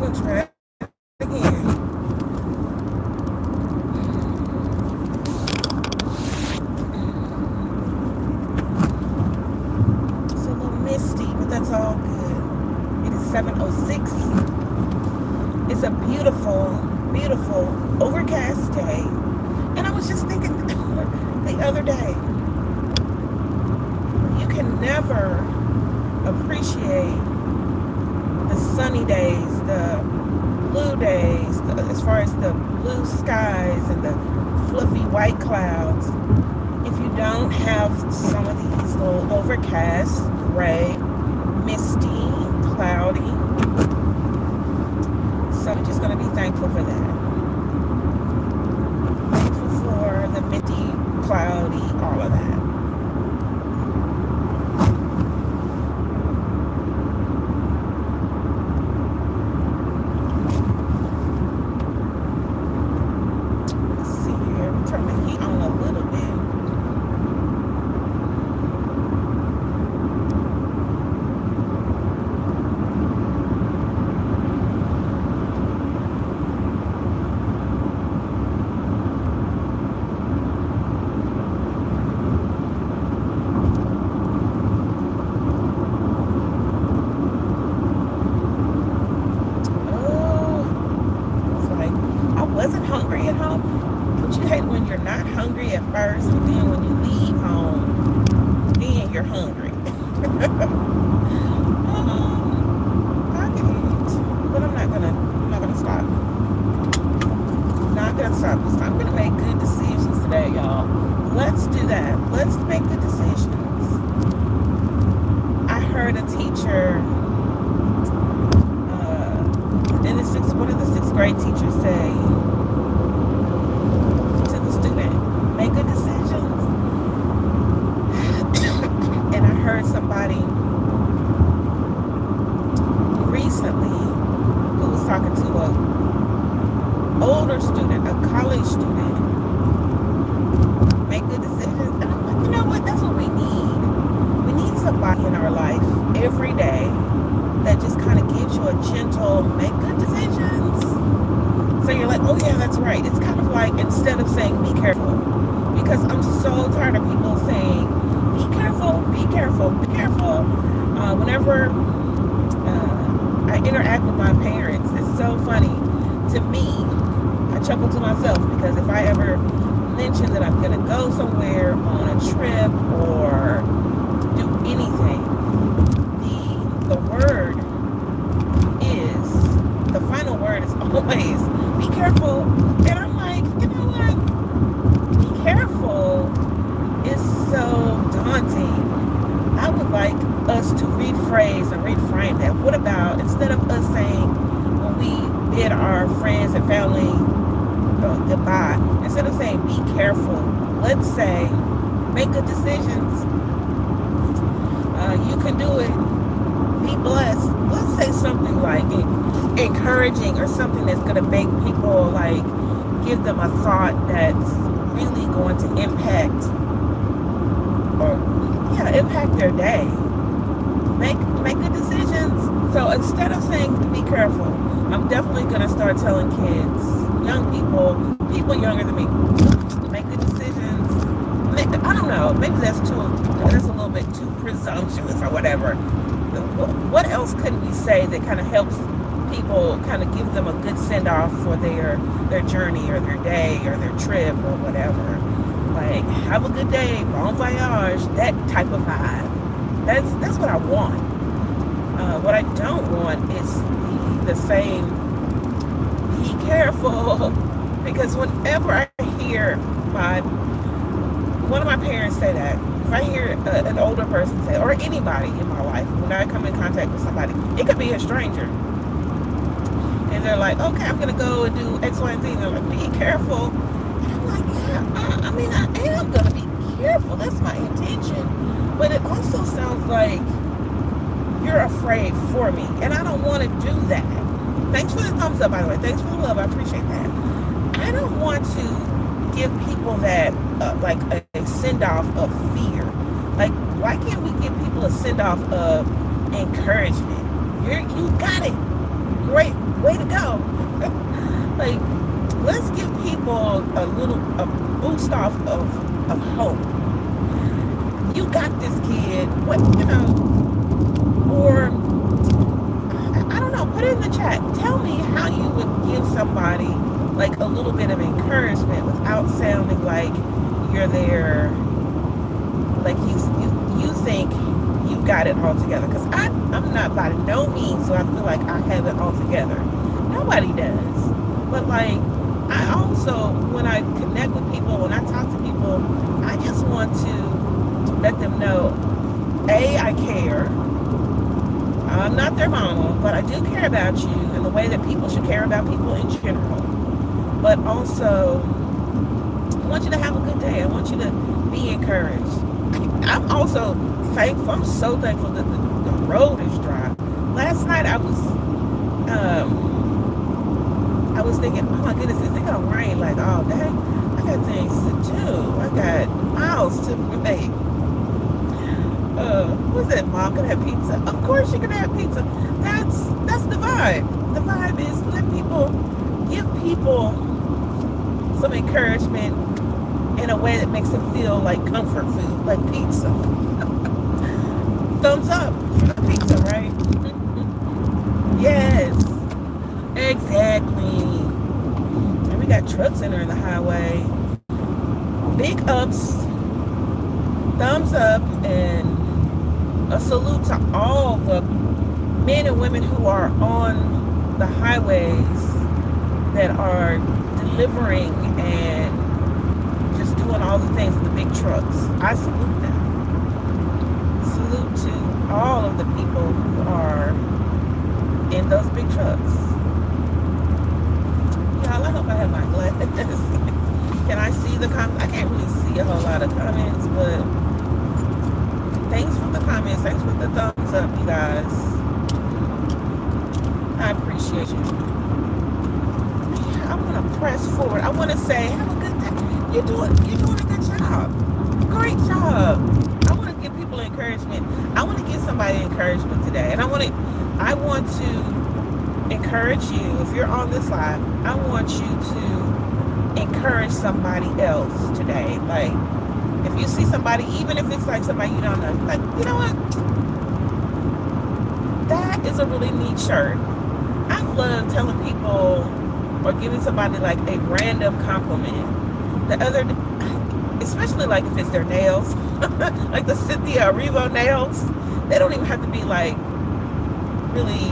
We'll try it again. It's a little misty, but that's all good. It is 7:06. It's a beautiful, beautiful, overcast day. And I was just thinking the other day, you can never appreciate the sunny days, the blue days, as far as the blue skies and the fluffy white clouds, if you don't have some of these little overcast, gray, misty, cloudy. So I'm just going to be thankful for that. Thankful for the misty, cloudy, all of that. Wasn't hungry at home. Don't you hate when you're not hungry at first, and then when you leave home, then you're hungry? I can eat, but I'm not gonna stop. Not gonna stop. I'm gonna make good decisions today, y'all. Let's do that. Let's make good decisions. I heard a teacher, one of the sixth grade teachers say to the student, make good decisions. And I heard somebody recently who was talking to a older student, a college student, make good decisions. And I'm like, you know what, that's what we need. We need somebody in our life every day that just kind of gives you a gentle, make good decisions. So you're like, oh yeah, that's right. It's kind of like, instead of saying, be careful, because I'm so tired of people saying, be careful, be careful, be careful. Whenever I interact with my parents, it's so funny. To me, I chuckle to myself, because if I ever mention that I'm going to go somewhere on a trip or do anything, the word is, the final word is always, be careful. And I'm like, you know what? Be careful is so daunting. I would like us to rephrase and reframe that. What about, instead of us saying, when we bid our friends and family goodbye, instead of saying, be careful, let's say, make good decisions. You can do it. Be blessed. Let's say something like encouraging, or something that's going to make people, like, give them a thought that's really going to impact their day. Make good decisions. So instead of saying be careful, I'm definitely going to start telling kids, young people younger than me, make good decisions. I don't know, maybe that's a little bit too presumptuous or whatever. What else can we say that kind of helps people, kind of give them a good send-off for their journey or their day or their trip or whatever? Like, have a good day, bon voyage, that type of vibe. That's what I want. What I don't want is the same, be careful, because whenever I hear one of my parents say that, if I hear an older person say, or anybody in my life, when I come in contact with somebody, it could be a stranger, and they're like, okay, I'm going to go and do X, Y, and Z, and they're like, be careful. And I'm like, yeah, I mean, I am going to be careful. That's my intention. But it also sounds like you're afraid for me, and I don't want to do that. Thanks for the thumbs up, by the way. Thanks for the love. I appreciate that. I don't want to give people that, like a send-off of fear. Like, why can't we give people a send-off of encouragement? You got it. Great way to go. Like, let's give people a boost off of hope. You got this, kid. What, or I don't know, put it in the chat. Tell me how you would give somebody like a little bit of encouragement without sounding like you're there, like you think you've got it all together. Because I'm not by no means, so I feel like I have it all together. Nobody does. But like, I also, when I connect with people, when I talk to people, I just want to let them know, A, I care. I'm not their mama, but I do care about you in the way that people should care about people in general. But also, I want you to have a good day. I want you to be encouraged. I'm also thankful. I'm so thankful that the road is dry. Last night I was thinking, oh my goodness, is it gonna rain like all day? I got things to do. I got miles to make. What's that? Mom gonna have pizza? Of course you're gonna have pizza. That's the vibe. The vibe is give people some encouragement in a way that makes them feel like comfort food, like pizza. Thumbs up for the pizza, right? Yes, exactly. And we got trucks entering the highway. Big ups, thumbs up, and a salute to all the men and women who are on the highways that are delivering and just doing all the things with the big trucks. I salute them. Salute to all of the people who are in those big trucks. Y'all, I hope I have my glasses. Can I see the comments? I can't really see a whole lot of comments, but thanks for the comments. Thanks for the thumbs up, you guys. I appreciate you. I want to press forward. I want to say, have a good day. You're doing a good job. Great job. I want to give people encouragement. I want to give somebody encouragement today. And I want to encourage you. If you're on this live, I want you to encourage somebody else today. Like, if you see somebody, even if it's like somebody you don't know, like, you know what? That is a really neat shirt. I love telling people or giving somebody like a random compliment. Especially like if it's their nails, like the Cynthia Erivo nails, they don't even have to be like really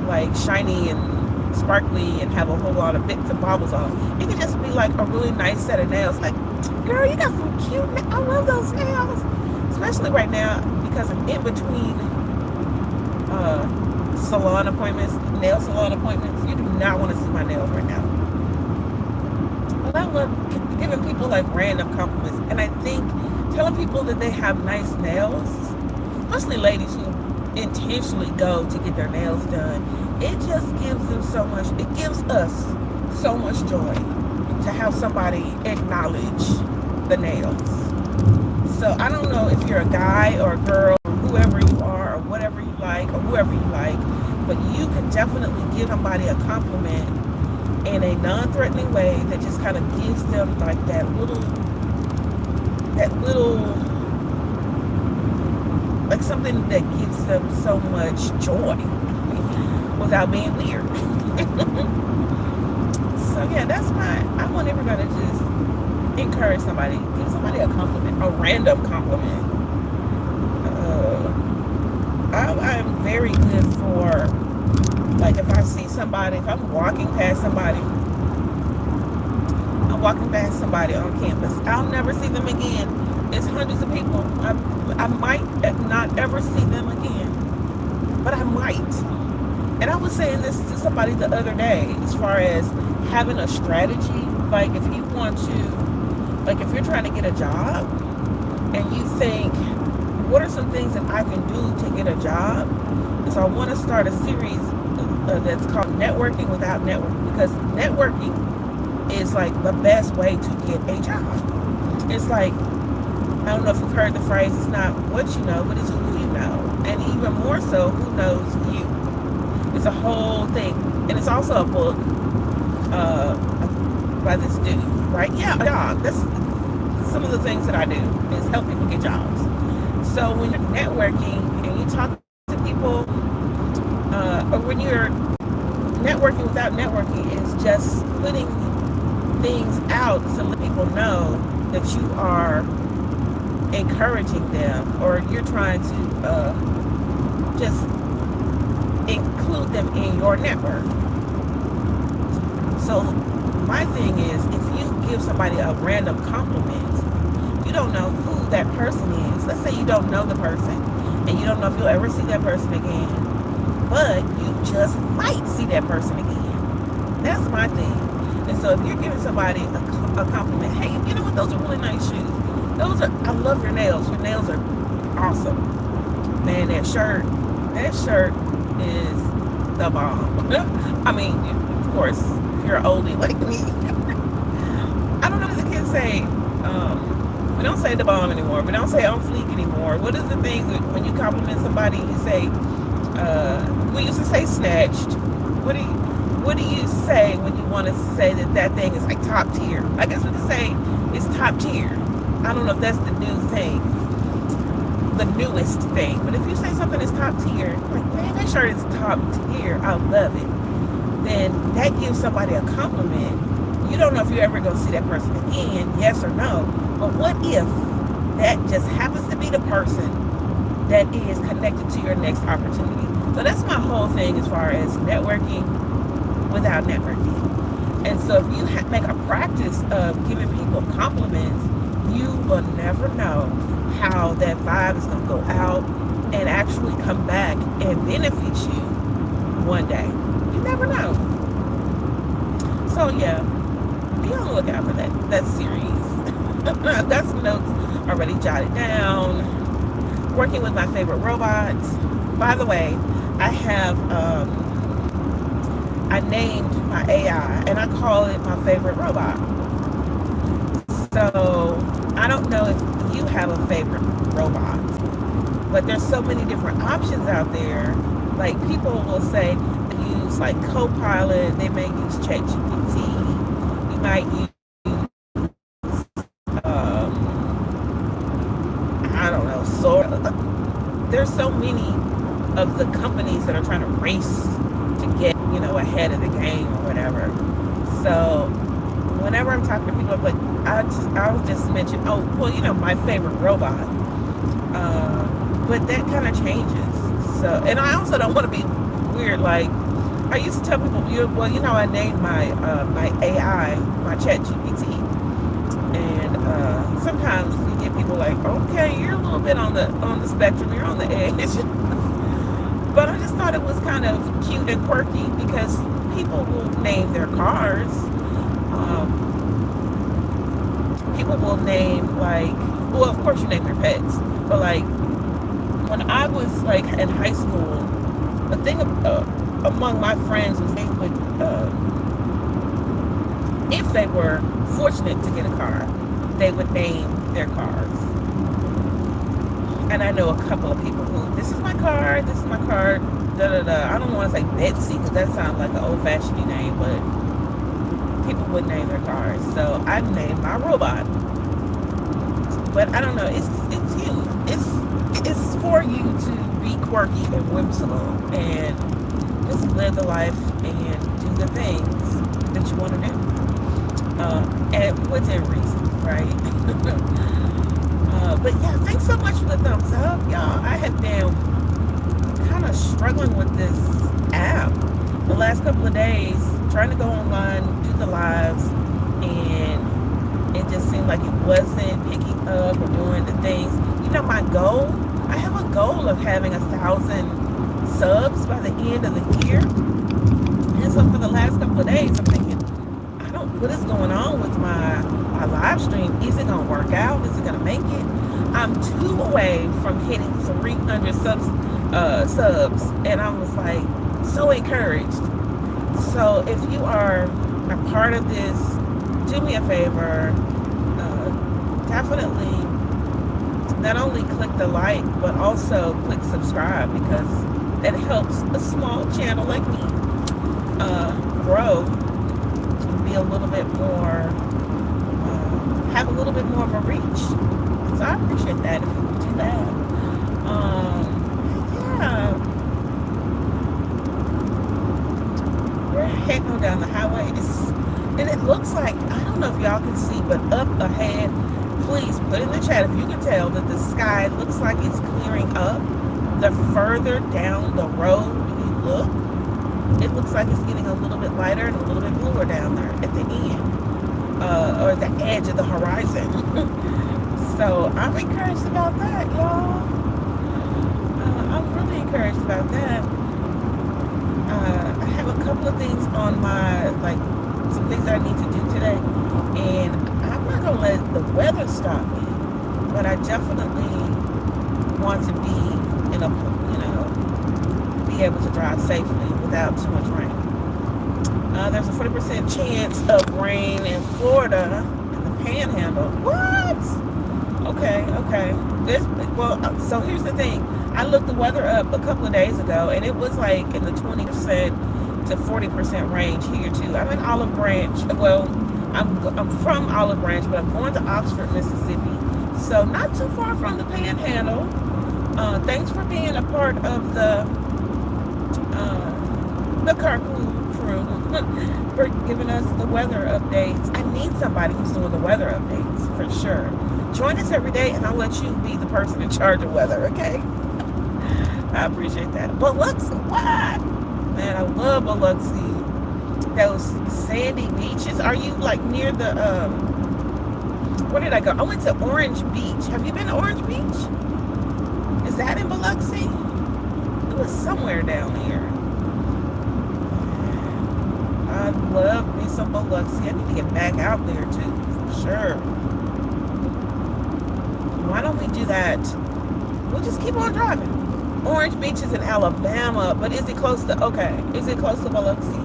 like shiny and sparkly and have a whole lot of bits and bobbles on. It can just be like a really nice set of nails. Like, girl, you got some cute nails. I love those nails. Especially right now because I'm in between salon appointments, nail salon appointments. You do not want to see my nails right now. But I love giving people like random compliments. And I think telling people that they have nice nails, especially ladies who intentionally go to get their nails done, it just gives them so much, it gives us so much joy to have somebody acknowledge the nails. So I don't know if you're a guy or a girl, or whoever you are, or whatever you like, or whoever you like, but you can definitely give somebody a compliment in a non-threatening way that just kind of gives them like that little, like something that gives them so much joy without being weird. So yeah, I want everybody to just encourage somebody, give somebody a compliment, a random compliment. I'm very good for, like, if I see somebody, if I'm walking past somebody on campus, I'll never see them again. It's hundreds of people. I might not ever see them again, but I might. And I was saying this to somebody the other day, as far as having a strategy. Like, if you want to, like, if you're trying to get a job and you think, what are some things that I can do to get a job? And so I want to start a series that's called Networking Without Networking, because networking is like the best way to get a job. It's like, I don't know if you've heard the phrase, it's not what you know, but it's who you know. And even more so, who knows you. It's a whole thing. and it's also a book uh, by this dude, right? Yeah, that's some of the things that I do is help people get jobs. So when you're networking and you talk to people, or when you're networking without networking, is just putting things out to let people know that you are encouraging them, or you're trying to just include them in your network. So my thing is, if you give somebody a random compliment, you don't know who that person is. Let's say you don't know the person, and you don't know if you'll ever see that person again, but you just might see that person again. That's my thing. And so if you're giving somebody a compliment, hey, you know what, those are really nice shoes. I love your nails. Your nails are awesome. Man, that shirt is the bomb. I mean, of course, if you're an oldie like me, I don't know what the kids say. We don't say the bomb anymore. We don't say on fleek anymore. What is the thing that when you compliment somebody, you say, we used to say snatched. What do you say when you want to say that thing is like top tier? I guess we could say it's top tier. I don't know if that's the new thing, the newest thing. But if you say something is top tier, like, man, that shirt is top tier, I love it, then that gives somebody a compliment. You don't know if you're ever going to see that person again, yes or no. But what if that just happens to be the person that is connected to your next opportunity? So that's my whole thing as far as networking without networking. And so if you make a practice of giving people compliments, you will never know how that vibe is going to go out and actually come back and benefit you one day. You never know. So yeah, be on the lookout for that series. I've got some notes already jotted down. Working with my favorite robot. By the way, I named my AI and I call it my favorite robot. So I don't know if you have a favorite robot, but there's so many different options out there. Like people will say use like Copilot, they may use ChatGPT, you might use I don't know, so there's so many of the companies that are trying to race to get, ahead of the game or whatever. So whenever I'm talking to people, I'm like, I'll just mention, my favorite robot. But that kind of changes. So, and I also don't want to be weird. Like, I used to tell people, I named my AI, my ChatGPT, and sometimes you get people like, okay, you're a little bit on the spectrum, you're on the edge. But I just thought it was kind of cute and quirky because people will name their cars. People will name of course you name your pets, but like when I was like in high school, the thing among my friends was they would, if they were fortunate to get a car, they would name their cars. And I know a couple of people who, this is my car, da-da-da. I don't want to say Betsy because that sounds like an old-fashioned name, but people would name their cars. So I named my robot. But I don't know, it's you. It's for you to be quirky and whimsical and just live the life and do the things that you want to do. And within reason, right? But yeah, thanks so much for the thumbs up, y'all. I have been kind of struggling with this app the last couple of days, trying to go online, do the lives, and it just seemed like it wasn't picking up or doing the things. My goal, I have a goal of having 1,000 subs by the end of the year. And so for the last couple of days, I'm thinking, what is going on with my live stream? Is it going to work out? Is it going to make it? I'm 2 away from hitting 300 subs, and I was like so encouraged. So if you are a part of this, do me a favor, definitely not only click the like, but also click subscribe, because that helps a small channel like me grow, be a little bit more, have a little bit more of a reach. So I appreciate that if you would do that. Yeah, we're heading on down the highway. And it looks like, I don't know if y'all can see, but up ahead, please put in the chat if you can tell that the sky looks like it's clearing up. The further down the road you look, it looks like it's getting a little bit lighter and a little bit bluer down there at the end, or the edge of the horizon. So I'm encouraged about that, y'all. I'm really encouraged about that. I have a couple of things on my, like, some things that I need to do today, and I'm not gonna let the weather stop me, but I definitely want to be in a, be able to drive safely without too much rain. There's a 40% chance of rain in Florida in the Panhandle. What? Okay. So here's the thing. I looked the weather up a couple of days ago, and it was like in the 20% to 40% range here too. I'm in Olive Branch. Well, I'm from Olive Branch, but I'm going to Oxford, Mississippi. So not too far from the Panhandle. Thanks for being a part of the Carpool Crew for giving us the weather updates. I need somebody who's doing the weather updates for sure. Join us every day, and I'll let you be the person in charge of weather, okay? I appreciate that. Biloxi, what? Man, I love Biloxi. Those sandy beaches. Are you like near the, where did I go? I went to Orange Beach. Have you been to Orange Beach? Is that in Biloxi? It was somewhere down here. I love me some Biloxi. I need to get back out there too, for sure. Why don't we do that? We'll just keep on driving. Orange Beach is in Alabama, but is it close to, is it close to Biloxi?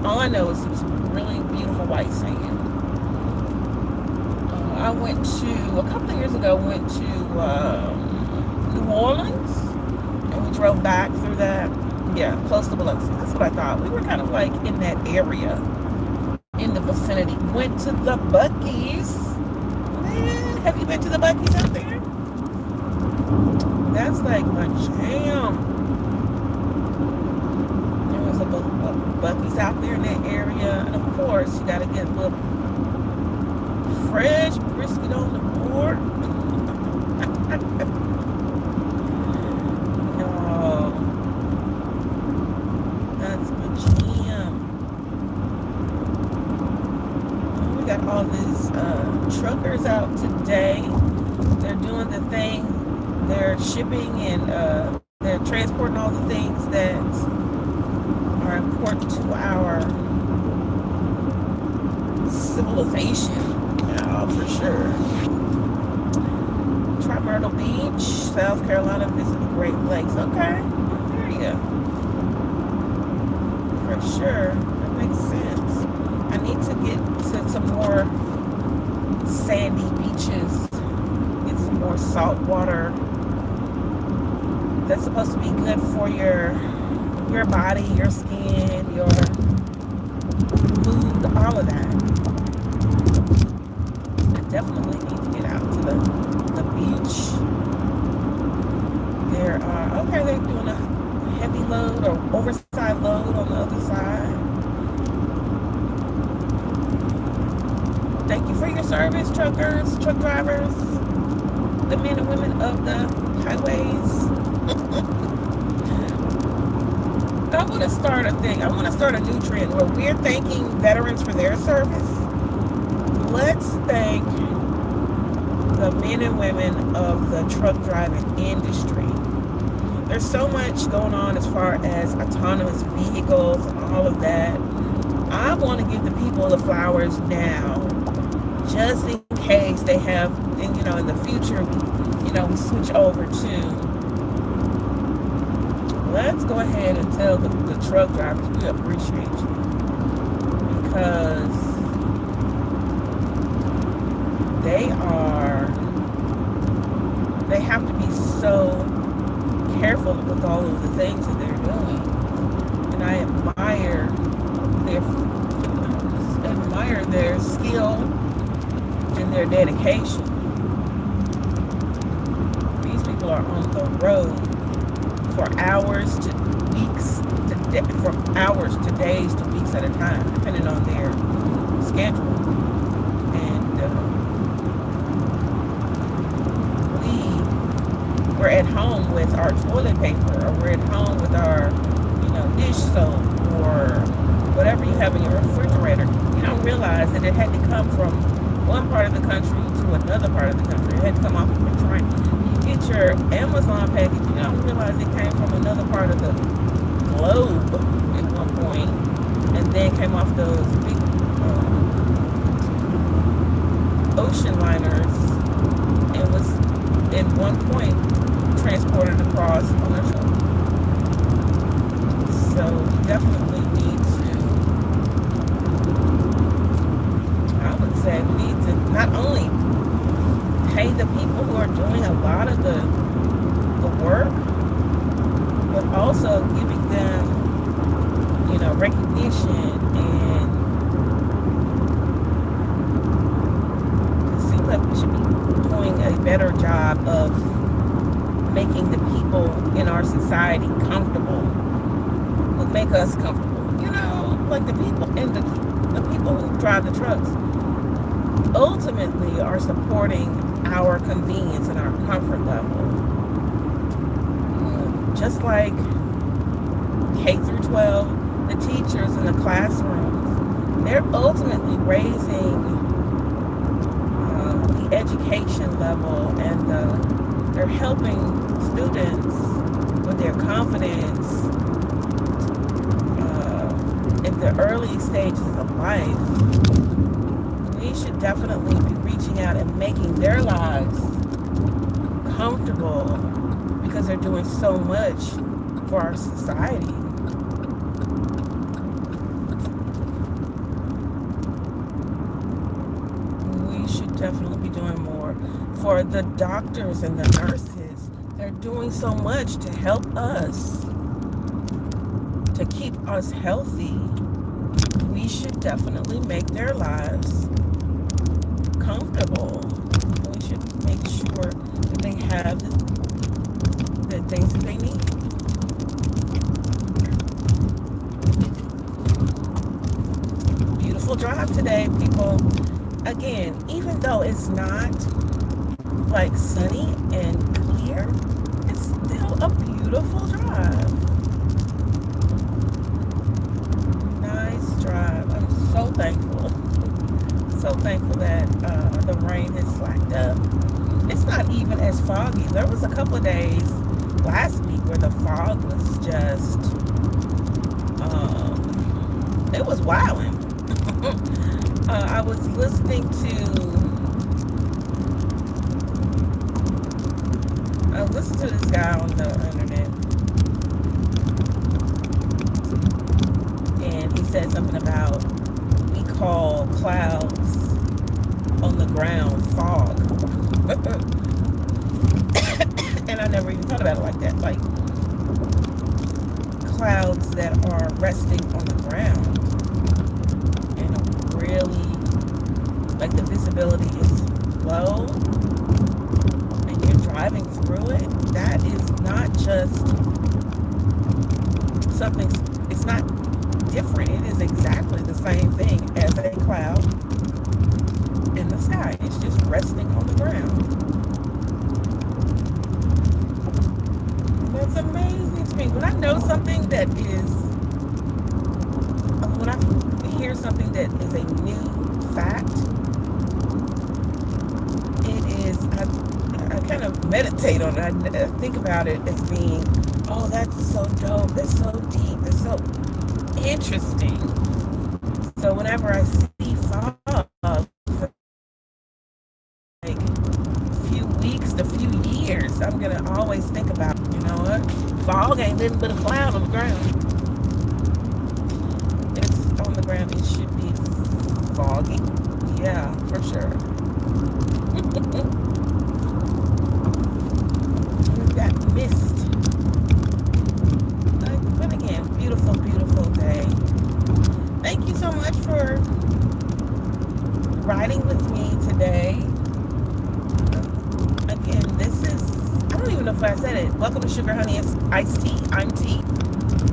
All I know is some really beautiful white sand. I went to, a couple of years ago, went to New Orleans, and we drove back through that. Yeah, close to Biloxi. That's what I thought. We were kind of like in that area, in the vicinity. Went to the Buc-ee's. Man, have you been to the Buc-ee's out there? That's like my jam. There was a Buc-ee's out there in that area. And of course, you got to get a little fresh brisket on the board. Y'all, that's my jam. We got all these truckers out today. They're doing the thing. They're shipping and they're transporting all the things that are important to our civilization. For sure. Myrtle Beach, South Carolina, visit the Great Lakes. Okay, there you go. For sure, that makes sense. I need to get to some more sandy beaches, get some more salt water. That's supposed to be good for your body, your skin, your food, all of that. Definitely need to get out to the beach. They're doing a heavy load or oversized load on the other side. Thank you for your service, truckers, truck drivers, the men and women of the highways. I want to start a thing. I want to start a new trend where we're thanking veterans for their service. Let's thank the men and women of the truck driving industry. There's so much going on as far as autonomous vehicles and all of that. I want to give the people the flowers now, just in case they have, and in the future, we switch over to. Let's go ahead and tell the truck drivers we appreciate you, because they have to be so careful with all of the things that they're doing. And I admire their skill and their dedication. These people are on the road for hours to weeks, from hours to days to weeks at a time, depending on their schedule. And we're at home with our toilet paper, or we're at home with our, dish soap, or whatever you have in your refrigerator. You don't realize that it had to come from one part of the country to another part of the country. It had to come off of a train. You get your Amazon package, you don't realize it came from another part of the globe at one point, and then came off those big ocean liners, and was at one point transported across on a shore. So we definitely need to, I would say, we need to not only pay the people who are doing a lot of the work, but also giving them, recognition. And it seems like we should be doing a better job of making the people in our society comfortable, who make us comfortable. Like the people the people who drive the trucks ultimately are supporting our convenience and our comfort level. Just like K through 12, the teachers in the classrooms, they're ultimately raising the education level, and they're helping students with their confidence in the early stages of life. We should definitely be reaching out and making their lives comfortable, because they're doing so much for our society. We should definitely be doing more for the doctors and the nurses. They're doing so much to help us, to keep us healthy. We should definitely make their lives comfortable. We should make sure that they have the things that they need. Beautiful drive today, people. Again, even though it's not like sunny and clear, it's still a beautiful drive. Nice drive. I'm so thankful. So thankful that the rain has slacked up. It's not even as foggy. There was a couple of days last week where the fog was just, it was wilding. I was listening to this guy on the internet, and he said something about, we call clouds on the ground fog. And I never even thought about it like that. Like clouds that are resting on the ground, and really, like, the visibility is low, and you're driving through it. That is not just something, it's not different. It is exactly the same thing as a cloud in the sky. It's just resting on the ground. That's amazing to me. When I know something that is, when I hear something that is a new fact, it is, I kind of meditate on it. I think about it as being, oh, that's so dope, that's so deep, that's so interesting. So whenever I see fog, for like a few weeks to few years, I'm going to always think about, you know what, fog ain't nothing but a cloud on the ground. It's on the ground, it should be foggy. Yeah, for sure. We've got mist it. Welcome to Sugar Honey Iced Tea. I'm T.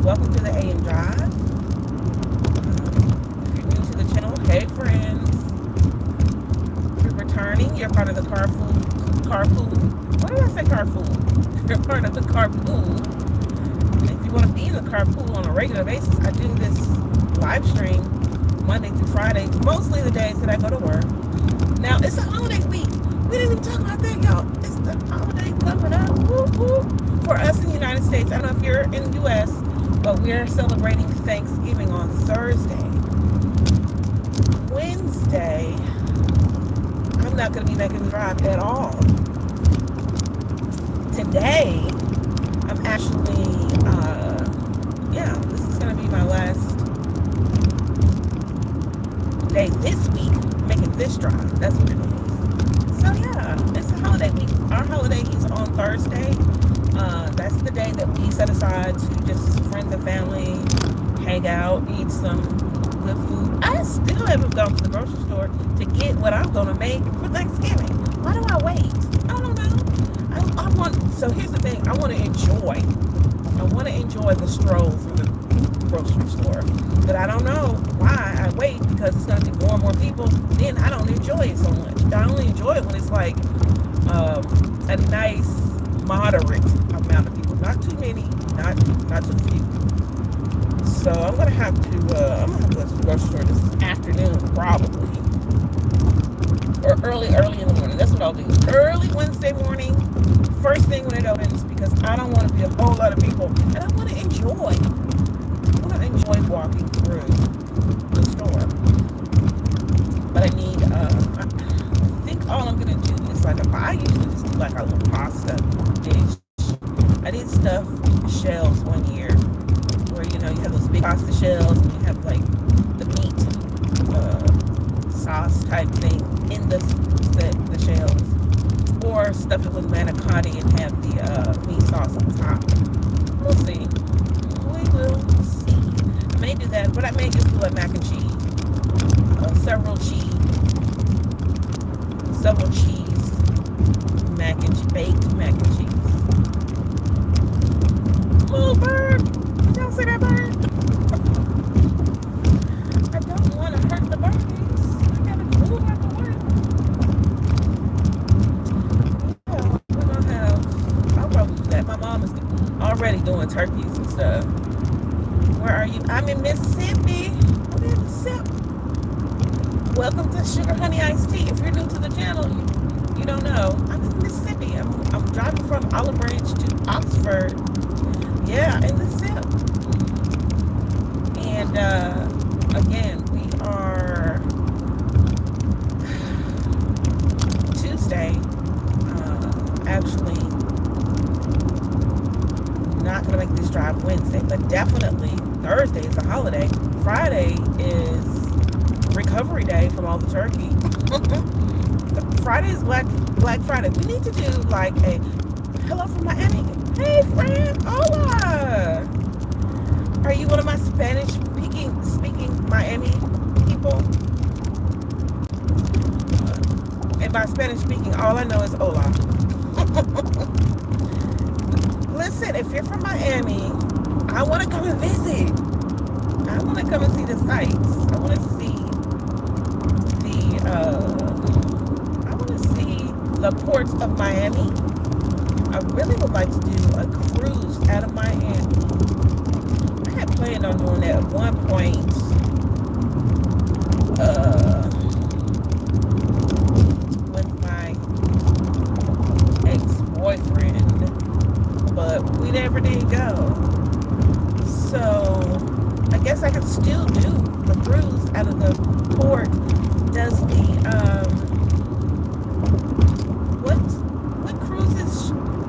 Welcome to the AM Drive. If you're new to the channel, hey friends. If you're returning, you're part of the Carpool. What did I say carpool? You're part of the Carpool. And if you want to be in the Carpool on a regular basis, I do this live stream Monday through Friday, mostly the days that I go to work. Now, it's a holiday week. We didn't even talk about that, y'all. It's the holiday coming up. Woo, woo. For us in the United States, I don't know if you're in the U.S., but we're celebrating Thanksgiving on Thursday. Wednesday, I'm not going to be making the drive at all. Today, I'm actually, this is going to be my last day this week making this drive. That's what it is. So yeah, it's a holiday week. Our holiday is on Thursday. That's the day that we set aside to just friends and family, hang out, eat some good food. I still haven't gone to the grocery store to get what I'm gonna make for Thanksgiving. Why do I wait? I don't know. So here's the thing, I want to enjoy the stroll through the grocery store. But I don't know why I wait, because it's going to be more and more people. Then I don't enjoy it so much. I only enjoy it when it's like a nice, moderate amount of people. Not too many, not too few. So I'm going to have to go to the grocery store this afternoon, probably. Or early in the morning. That's what I'll do. Early Wednesday morning, first thing when it opens, because I don't want to be a whole lot of people. And I want to enjoy walking through the store. But I need, I think all I'm going to do is I usually just do like a little pasta dish. I did stuffed shells one year where, you have those big pasta shells and you have like the meat sauce type thing in the shells. Or stuff it with manicotti and have the meat sauce on top. We'll see. We will see. I may do that, but I may just do like mac and cheese. Several cheese baked mac and cheese. Little bird. Y'all see that bird? I don't want to hurt the birdies. I gotta move out the way. I'll probably do that. My mom is already doing turkeys and stuff. Where are you? I'm in Mississippi. I'm in Mississippi. Welcome to Sugar Honey Iced Tea. If you're new to the channel, you don't know. I'm in Mississippi. I'm driving from Olive Branch to Oxford. Yeah, in Mississippi. And again, we are Tuesday. Actually, not gonna make this drive Wednesday, but definitely Thursday is a holiday. Friday is recovery day from all the turkey. Friday is Black Friday. We need to do like a hello from Miami. Hey friend, hola. Are you one of my Spanish speaking Miami people? And by Spanish speaking, all I know is hola. Listen, if you're from Miami, I want to come and visit. I want to come and see the sights. I want to see the ports of Miami. I really would like to do a cruise out of Miami. I had planned on doing that at one point. With my ex-boyfriend, but we never did go. So I guess I could still do the cruise out of the port. Does the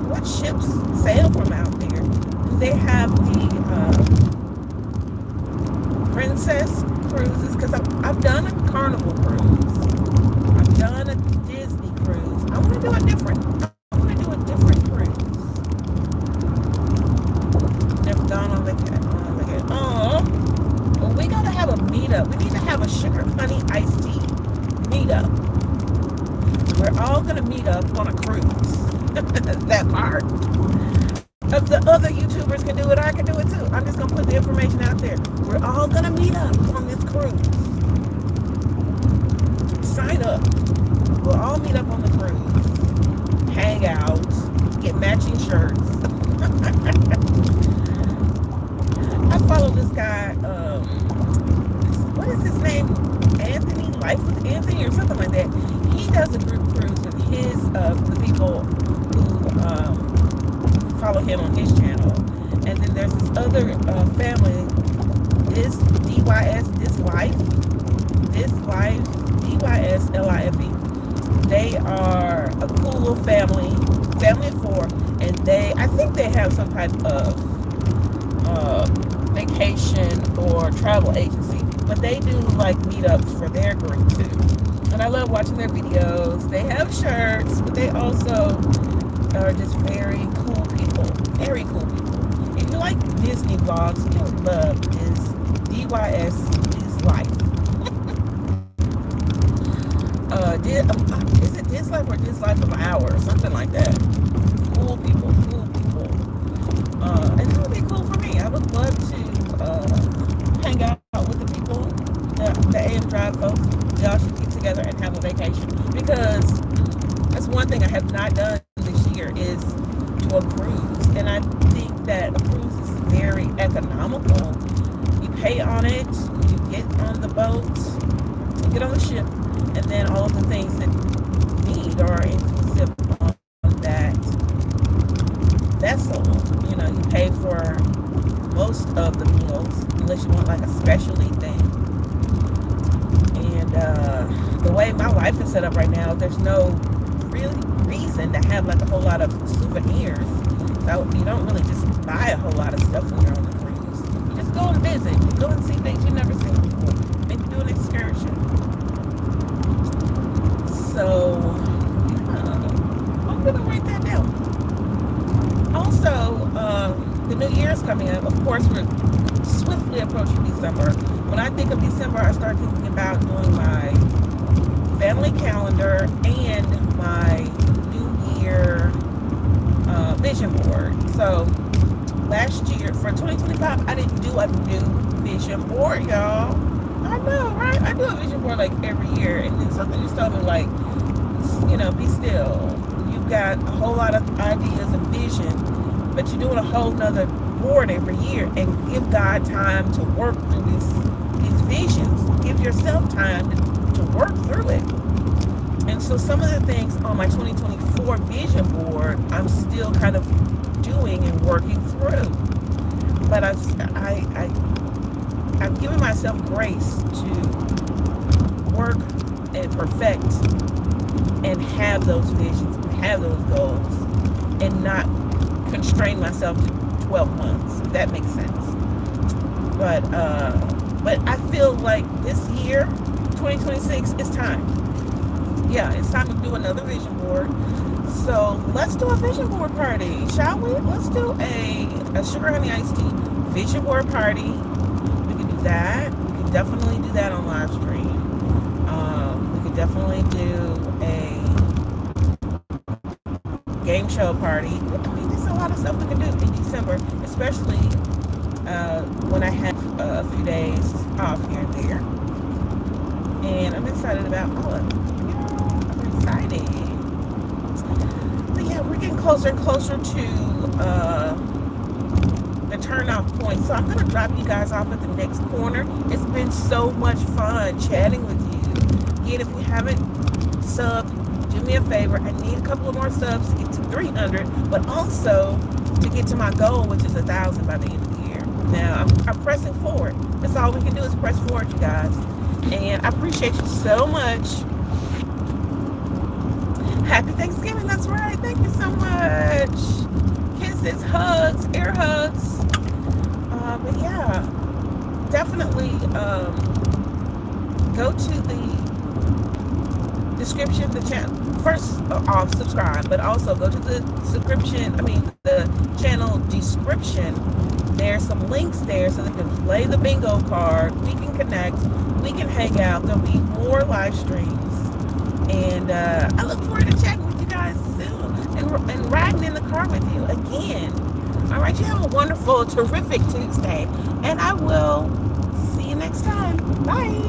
what ships sail from out there? Do they have the princess cruises? Because I've done a Carnival cruise. I've done a Disney cruise. I want to do a different cruise. Never gone on vacation. Oh, well, we gotta have a meetup. We need to have a Sugar Honey Iced Tea meetup. We're all gonna meet up on a cruise. That part. If the other YouTubers can do it, I can do it too. I'm just gonna put the information out there. We're all gonna meet up on this cruise. Sign up. We'll all meet up on the cruise. Hang out. Get matching shirts. I follow this guy. What is his name? Anthony, Life with Anthony, or something like that. He does a group cruise with his the people who follow him on his channel. And then there's this other family, this DYS, this life, DYSLIFE. They are a cool little family of four, and I think they have some type of vacation or travel agency, but they do like meetups for their group too. And I love watching their videos. They have shirts, but they also are just very cool people. Very cool people. If you like Disney vlogs, you would love this DYS This Life. Is it This Life or This Life of Ours? Something like that. Cool people. And it would be cool for me. I would love to hang out with the people, the AM Drive folks. Y'all should get together and have a vacation, because that's one thing I have not done this year is do a cruise. And I think that a cruise is very economical. You pay on it, you get on the boat, you get on the ship, and then all of the things that you need are inclusive on that vessel. You know, you pay for most of the meals, unless you want like a specialty thing. And the way my life is set up right now, there's no really reason to have like a whole lot of souvenirs. So you don't really just buy a whole lot of stuff when you're on the cruise. You just go and visit. You go and see things you've never seen before. Maybe do an excursion. So, yeah, I'm gonna write that down. Also, the new year's coming up. Of course, we're swiftly approaching December. When I think of December, I start thinking about doing my family calendar and my New Year vision board. So, last year, for 2025, I didn't do a new vision board, y'all. I know, right? I do a vision board like every year, and then something just told me like, you know, be still. You've got a whole lot of ideas and vision, but you're doing a whole nother board every year, and give God time to work through these visions. Give yourself time to work through it. And so some of the things on my 2024 vision board, I'm still kind of doing and working through. But I've given myself grace to work and perfect and have those visions and have those goals and not constrain myself to 12 months, if that makes sense. But I feel like this year, 2026, is time. Yeah, it's time to do another vision board. So let's do a vision board party, shall we? Let's do a sugar honey iced tea vision board party. We can do that. We can definitely do that on live stream. We could definitely do a game show party. I mean, there's a lot of stuff we can do in December, especially when I have a few days off here and there. And I'm excited about all of it. I'm excited. But yeah, we're getting closer and closer to the turn-off point. So I'm going to drop you guys off at the next corner. It's been so much fun chatting with you. Again, if you haven't subbed, do me a favor. I need a couple of more subs to get to 300, but also to get to my goal, which is 1,000 by the end of the year. Now, I'm pressing forward. That's all we can do is press forward, you guys. And I appreciate you so much. Happy Thanksgiving, that's right. Thank you so much. Kisses, hugs, air hugs. But yeah, definitely go to the description, the channel. First off, subscribe, but also go to the the channel description. There's some links there so they can play the bingo card. We can connect. We can hang out. There'll be more live streams. And I look forward to chatting with you guys soon and riding in the car with you again. All right, you have a wonderful, terrific Tuesday, and I will see you next time. Bye.